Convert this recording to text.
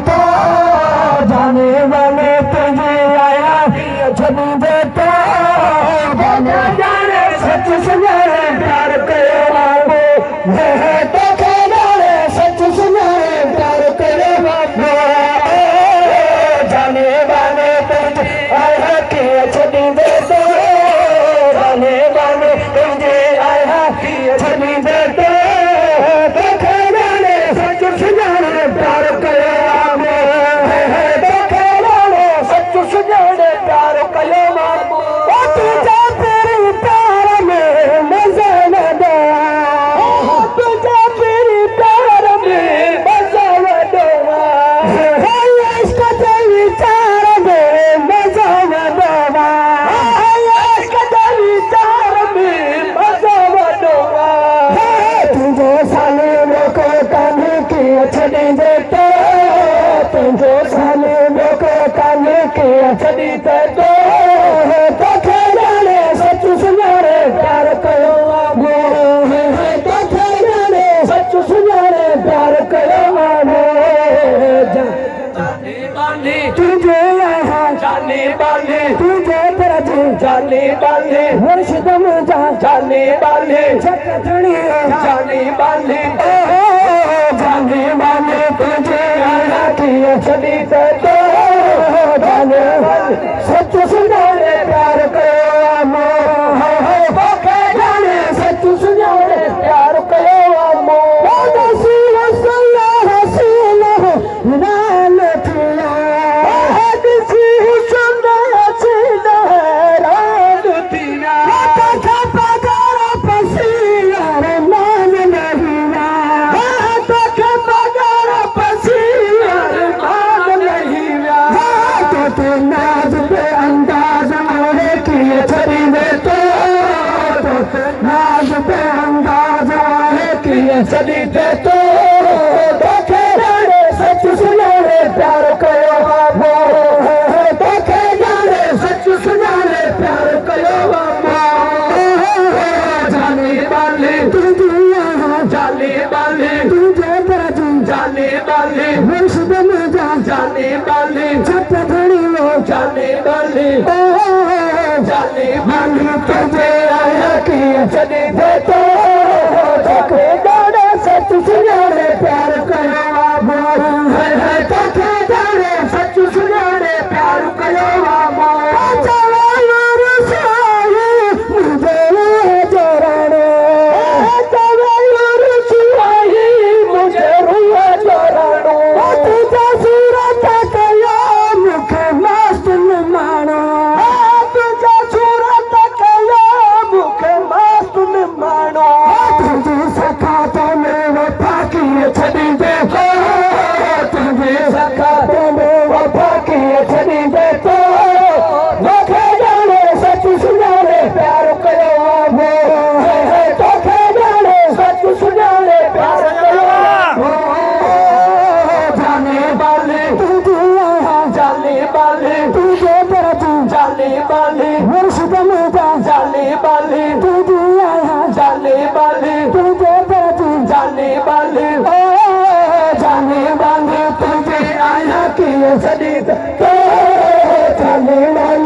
तो जाने वाले तुझे आया छवि दे तो जाने जाने सच सुनाए प्यार करे बाबू है तो जाने सच सुनाए प्यार करे बाबू जाने वाले तुझे आया कि छवि दे तो जाने वाले तुझे आया कि छवि दे तो छॾी त तोखे ॼाणे सच सुञाणे प्यार कयो तोखे ॼाणे सच सुञाणे प्यार कयो तुझे जाने बाले तुझे प्रति जाने बाले मुर्शिदम जाने बाले छकथड़ी जाने बाले जाने बाले तुझे छॾी त सच सुञाणे प्यार कयो तोखे ॼाणे सच सुञाणे प्यार कयो नाज पे अंदाज आए कि छड़ी दे तो नाज पे अंदाज आए कि छड़ी दे तो तोखे ॼाणे सच सुञाणे प्यार कयो तोखे ॼाणे सच सुञाणे प्यार कयो जाने वाले तुझे जाने वाले तुझे जाने वाले मुर्शिद में जाने वाले जाने वाले जाने वाले तुझे आया कि छॾी दे तो तोखे ॼाणे सच सुञाणे प्यार कयो तोखे ॼाणे सच सुञाणे प्यार कयो जाने वाले